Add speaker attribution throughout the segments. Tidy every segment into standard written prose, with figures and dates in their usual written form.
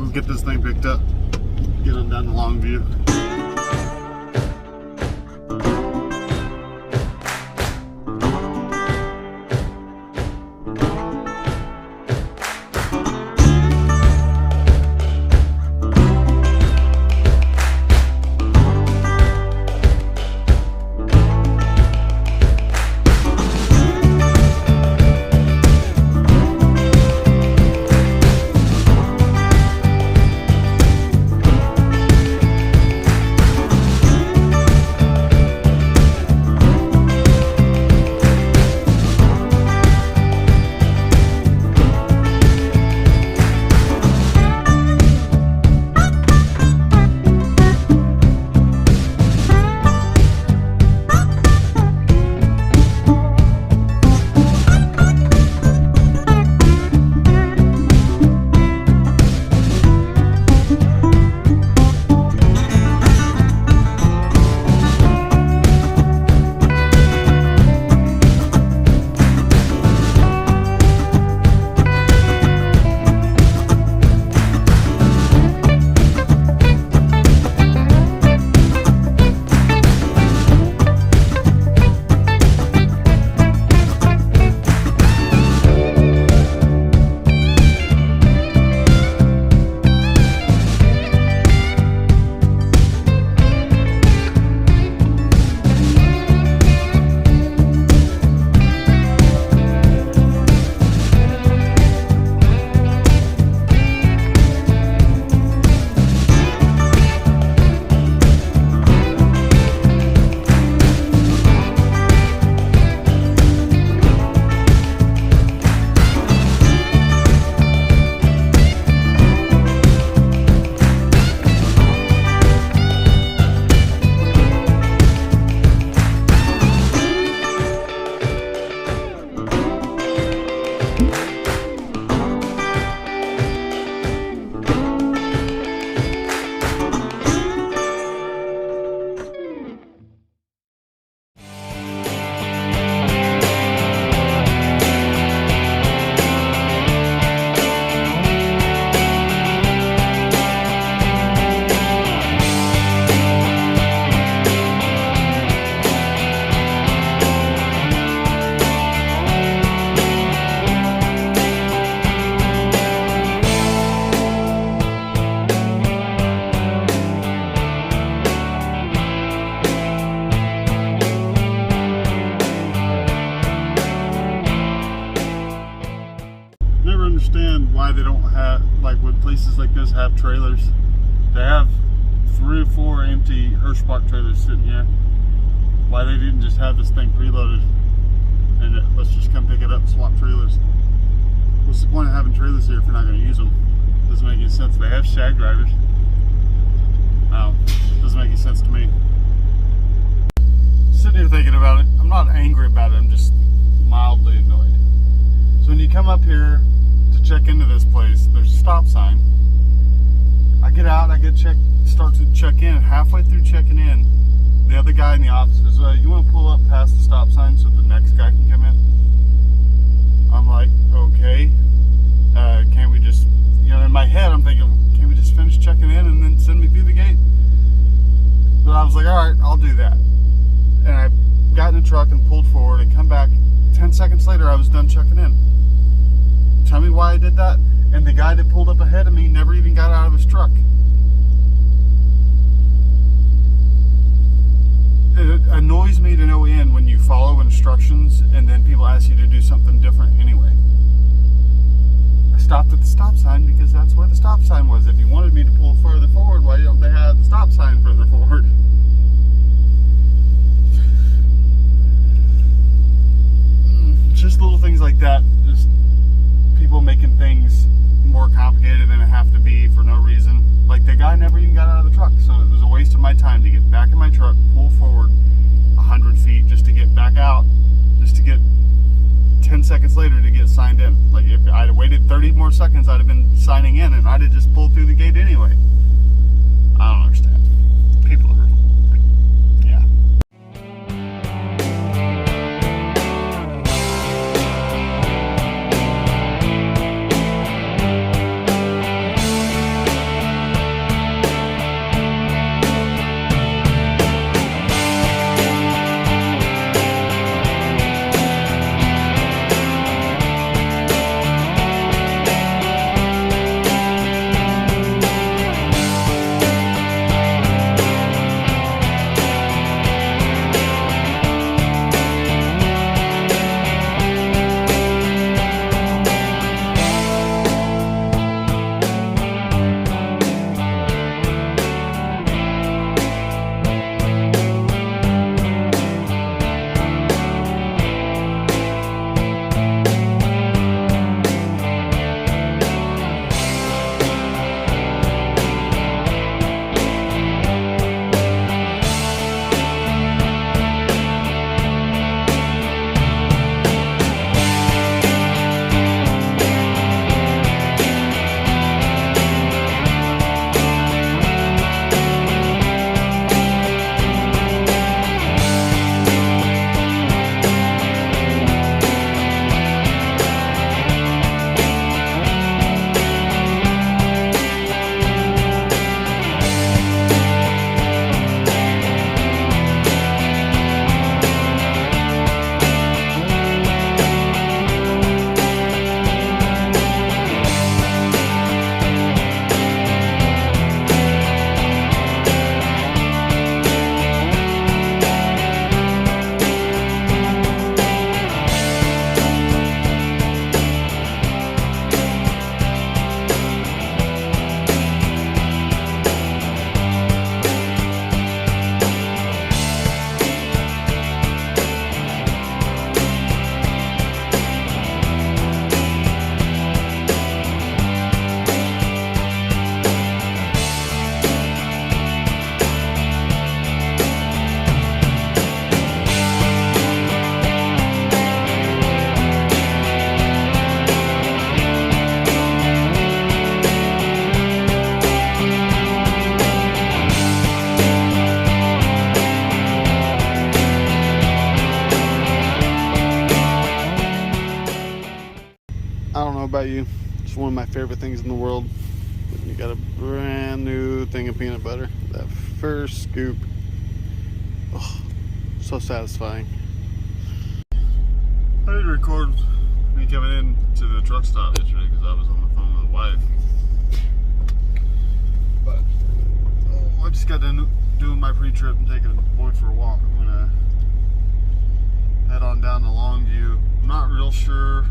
Speaker 1: Let's get this thing picked up. Get them down to Longview. Understand why they don't have, like, when places like this have trailers. They have 3 or 4 empty Hirschbach trailers sitting here. Why they didn't just have this thing preloaded and let's just come pick it up and swap trailers. What's the point of having trailers here if you're not going to use them? Doesn't make any sense. They have shag drivers. Doesn't make any sense to me. Sitting here thinking about it, I'm not angry about it, I'm just mildly annoyed. So when you come up here to check into this place, there's a stop sign. I get out, start to check in. Halfway through checking in, the other guy in the office says, you want to pull up past the stop sign so the next guy can come in? I'm like, okay. Can't we just, in my head I'm thinking, can't we just finish checking in and then send me through the gate? But I was like, alright, I'll do that. And I got in the truck and pulled forward and come back. 10 seconds later, I was done checking in. Tell me why I did that. And the guy that pulled up ahead of me never even got out of his truck. It annoys me to no end when you follow instructions and then people ask you to do something different anyway. I stopped at the stop sign because that's where the stop sign was. If you wanted me to pull further forward, why don't they have the stop sign further forward? Just little things like that. Just people making things more complicated than it have to be for no reason. Like, the guy never even got out of the truck, so it was a waste of my time to get back in my truck, pull forward 100 feet just to get back out, just to get 10 seconds later to get signed in. Like, if I'd have waited 30 more seconds, I'd have been signing in and I'd have just pulled through the gate anyway. I don't understand. People are, yeah. one of my favorite things in the world. You got a brand new thing of peanut butter. That first scoop. Oh, so satisfying. I didn't record me coming in to the truck stop yesterday because I was on the phone with the wife. But I just got done doing my pre-trip and taking the boy for a walk. I'm gonna head on down to Longview. I'm not real sure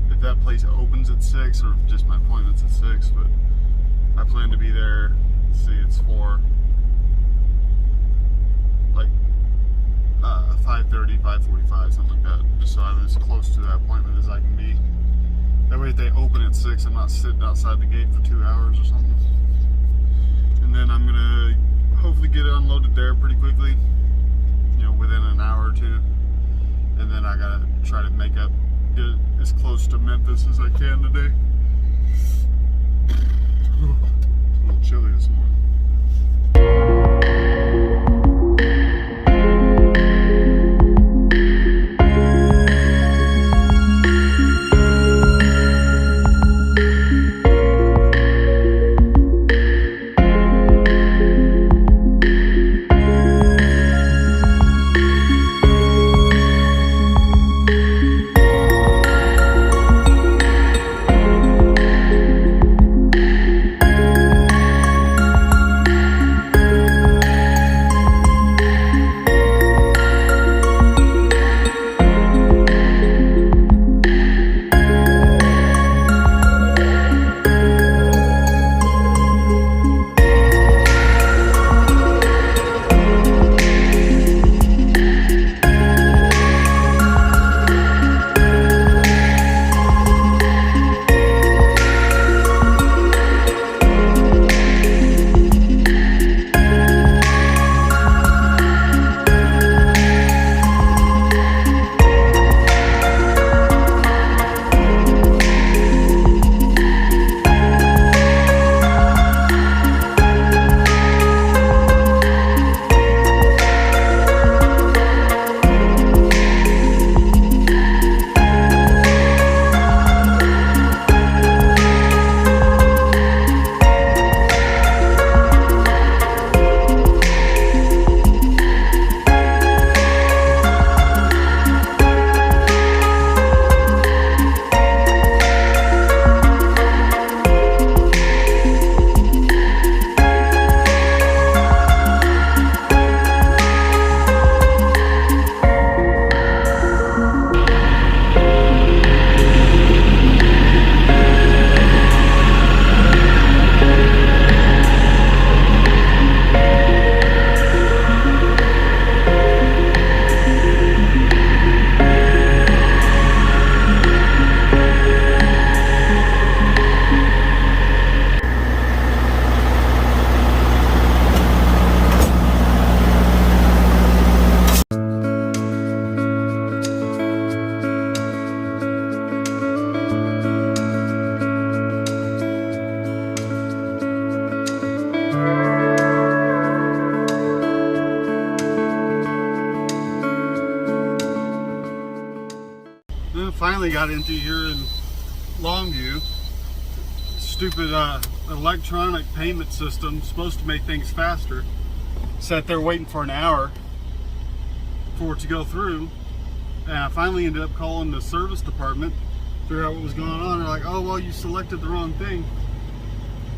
Speaker 1: if that place opens at 6 or if just my appointment's at 6, but I plan to be there. Let's see, it's for like 5:30, 5:45, something like that, just so I'm as close to that appointment as I can be. That way if they open at 6, I'm not sitting outside the gate for 2 hours or something. And then I'm gonna hopefully get it unloaded there pretty quickly, you know, within an hour or two. And then I gotta try to get it as close to Memphis as I can today. It's a little chilly this morning. Finally got into here in Longview. Stupid electronic payment system supposed to make things faster. Sat there waiting for an hour for it to go through, and I finally ended up calling the service department, figure out what was going on. They're like, "Oh well, you selected the wrong thing."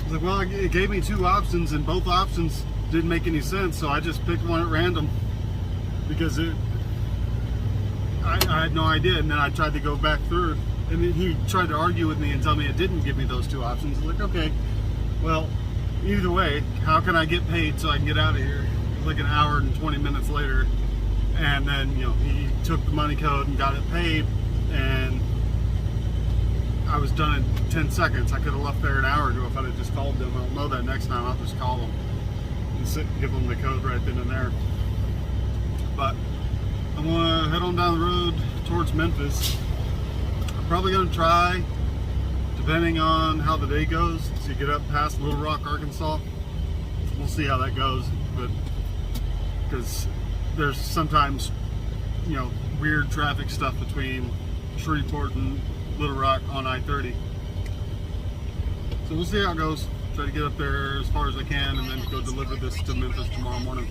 Speaker 1: I was like, "Well, it gave me two options, and both options didn't make any sense, so I just picked one at random because I had no idea." And then I tried to go back through, and then he tried to argue with me and tell me it didn't give me those two options. I was like, okay, well, either way, how can I get paid so I can get out of here? It was like an hour and 20 minutes later, and then, you know, he took the money code and got it paid, and I was done in 10 seconds. I could have left there an hour ago if I'd have just called them. I'll know that next time. I'll just call them and give them the code right then and there. But I'm gonna head on down the road towards Memphis. I'm probably gonna try, depending on how the day goes, to get up past Little Rock, Arkansas. We'll see how that goes, but because there's sometimes, you know, weird traffic stuff between Shreveport and Little Rock on I-30. So we'll see how it goes. Try to get up there as far as I can and then go deliver this to Memphis tomorrow morning.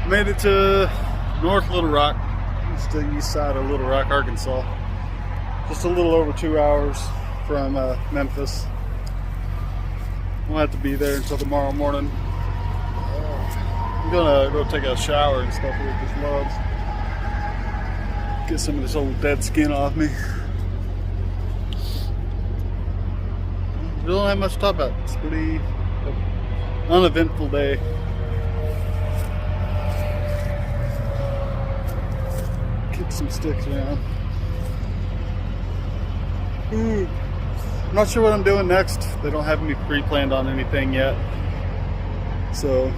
Speaker 1: Made it to North Little Rock. It's the east side of Little Rock, Arkansas. Just a little over 2 hours from Memphis. Won't have to be there until tomorrow morning. I'm gonna go take a shower and stuff with this logs. Get some of this old dead skin off me. We don't have much to talk about. It's a pretty uneventful day. Kick some sticks around. I'm not sure what I'm doing next. They don't have me pre-planned on anything yet. So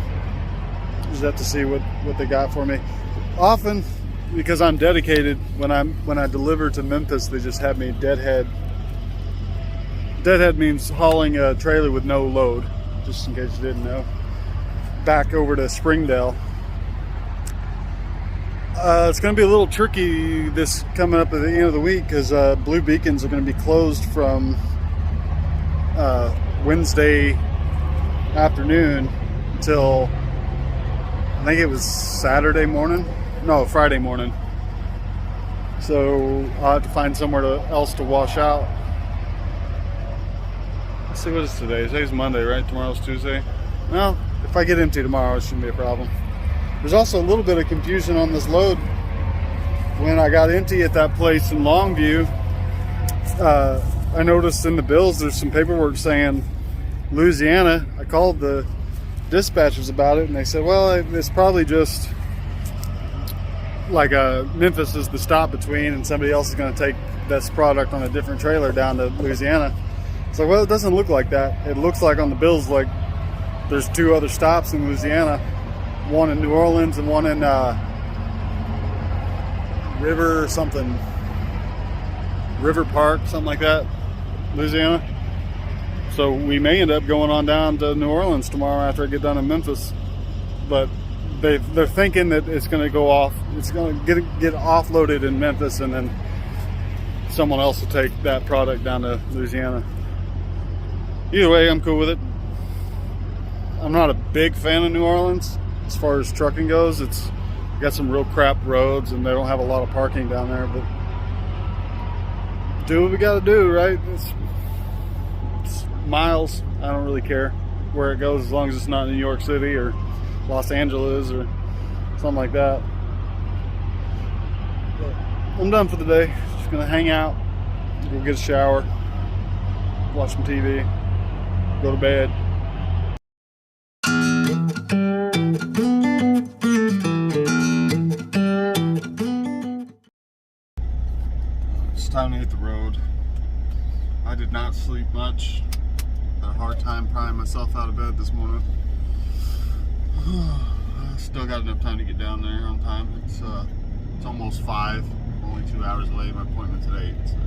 Speaker 1: just have to see what they got for me. Often, because I'm dedicated, when I deliver to Memphis, they just have me deadhead. Deadhead means hauling a trailer with no load, just in case you didn't know, back over to Springdale. It's going to be a little tricky this coming up at the end of the week because blue beacons are going to be closed from Wednesday afternoon until I think it was Saturday morning. No, Friday morning. So I'll have to find somewhere else to wash out. Let's see, what is today? Today's Monday, right? Tomorrow's Tuesday. Well, if I get empty tomorrow, it shouldn't be a problem. There's also a little bit of confusion on this load. When I got empty at that place in Longview, I noticed in the bills there's some paperwork saying Louisiana. I called the dispatchers about it, and they said, well, it's probably just like Memphis is the stop between, and somebody else is going to take this product on a different trailer down to Louisiana. It's like, well, it doesn't look like that. It looks like on the bills like there's 2 other stops in Louisiana, one in New Orleans and one in River Park, something like that, Louisiana. So we may end up going on down to New Orleans tomorrow after I get done in Memphis. But they're thinking that it's going to go off. It's going to get offloaded in Memphis, and then someone else will take that product down to Louisiana. Either way, I'm cool with it. I'm not a big fan of New Orleans as far as trucking goes. It's got some real crap roads, and they don't have a lot of parking down there. But do what we got to do, right? It's miles. I don't really care where it goes as long as it's not in New York City or Los Angeles or something like that. But I'm done for the day. Just gonna hang out, go get a shower, watch some TV, go to bed. It's time to hit the road. I did not sleep much. Had a hard time prying myself out of bed this morning. Still got enough time to get down there on time. It's almost 5. Only 2 hours away. My appointment's at 8. So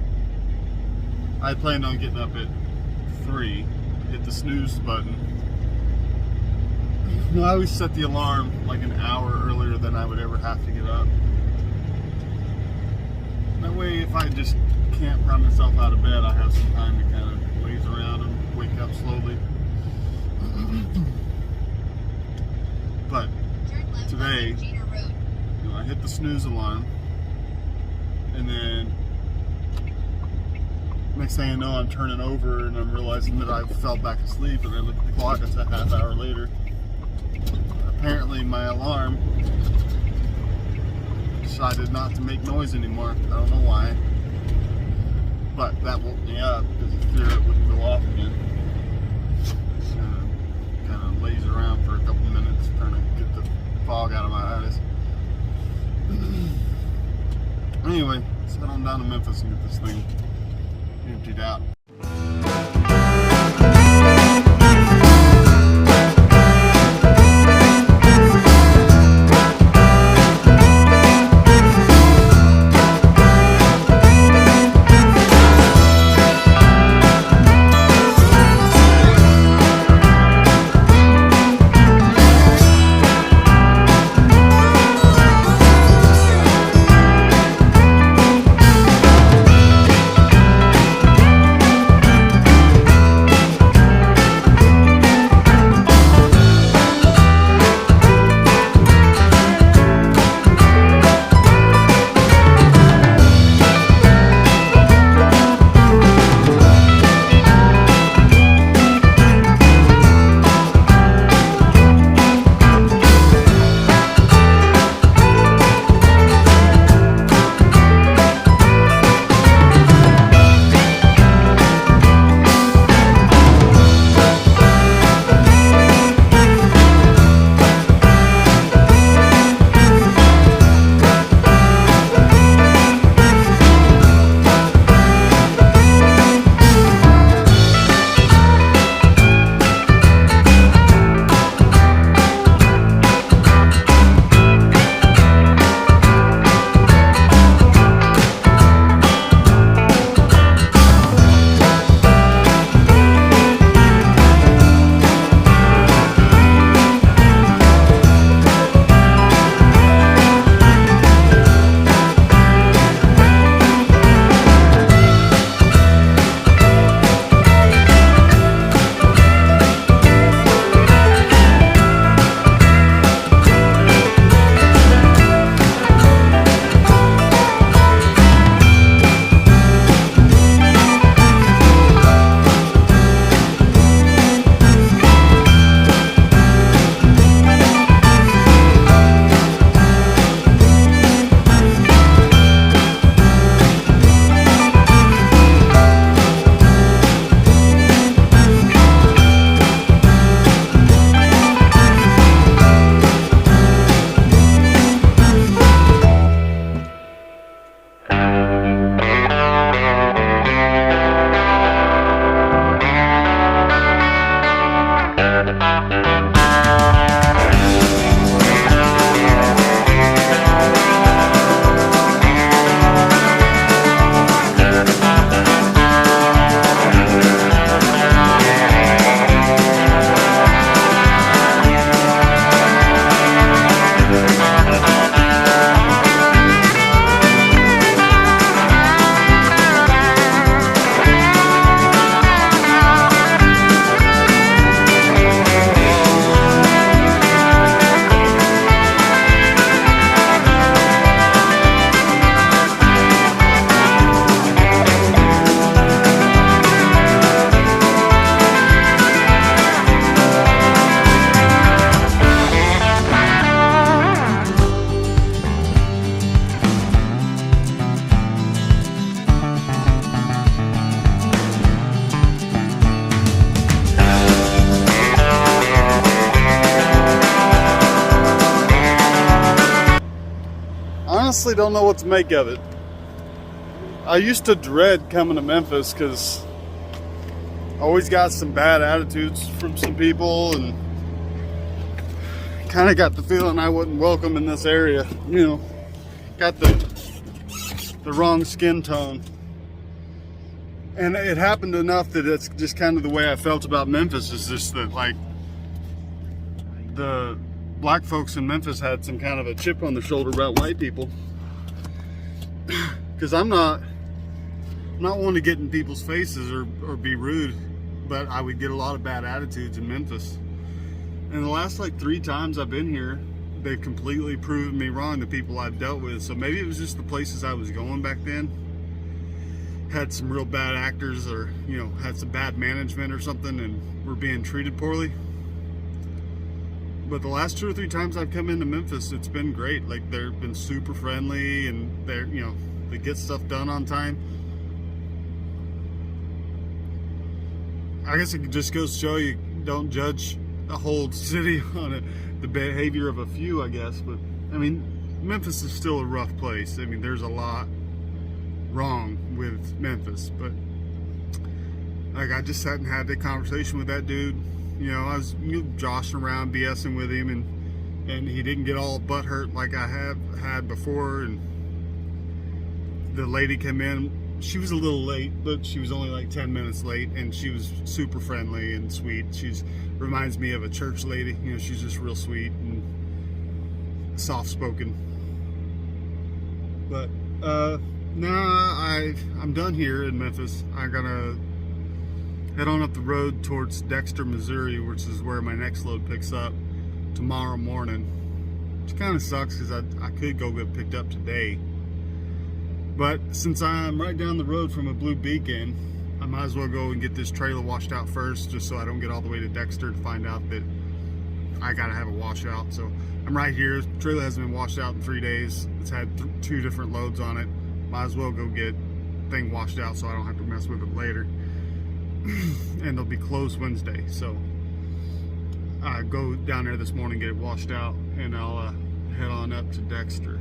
Speaker 1: I had planned on getting up at 3. Hit the snooze button. I always set the alarm like an hour earlier than I would ever have to get up. That way, if I just can't pry myself out of bed, I have some time to kind of laze around and wake up slowly. But today, I hit the snooze alarm, and then next thing I know, I'm turning over and I'm realizing that I fell back asleep, and I look at the clock, it's a half hour later. Apparently my alarm decided not to make noise anymore. I don't know why, but that woke me up because I feared it wouldn't go off again. Kind of laze around for a couple minutes trying to get the fog out of my eyes. Anyway, let's head on down to Memphis and get this thing emptied out. Honestly don't know what to make of it. I used to dread coming to Memphis because I always got some bad attitudes from some people, and kind of got the feeling I wasn't welcome in this area. You know, got the wrong skin tone. And it happened enough that it's just kind of the way I felt about Memphis, is just that, like, the black folks in Memphis had some kind of a chip on their shoulder about white people. Because I'm not one to get in people's faces or be rude, but I would get a lot of bad attitudes in Memphis. And the last like 3 times I've been here, they've completely proven me wrong, the people I've dealt with. So maybe it was just the places I was going back then had some real bad actors, or, you know, had some bad management or something, and were being treated poorly. But the last 2 or 3 times I've come into Memphis, it's been great. Like, they've been super friendly, and they're, you know, they get stuff done on time. I guess it just goes to show you, don't judge a whole city on it, the behavior of a few, I guess. But I mean, Memphis is still a rough place. I mean, there's a lot wrong with Memphis, but like, I just sat and had that conversation with that dude. You know, I was joshing around, BSing with him, and he didn't get all butthurt like I have had before. And the lady came in. She was a little late, but she was only like 10 minutes late, and she was super friendly and sweet. She's reminds me of a church lady. You know, she's just real sweet and soft-spoken. But no, I'm done here in Memphis. I gotta head on up the road towards Dexter, Missouri, which is where my next load picks up tomorrow morning. Which kind of sucks because I could go get picked up today. But since I'm right down the road from a blue beacon, I might as well go and get this trailer washed out first, just so I don't get all the way to Dexter to find out that I gotta have a washout. So I'm right here. The trailer hasn't been washed out in 3 days. It's had 2 different loads on it. Might as well go get the thing washed out so I don't have to mess with it later. And they'll be closed Wednesday, so I go down there this morning, get it washed out, and I'll head on up to Dexter.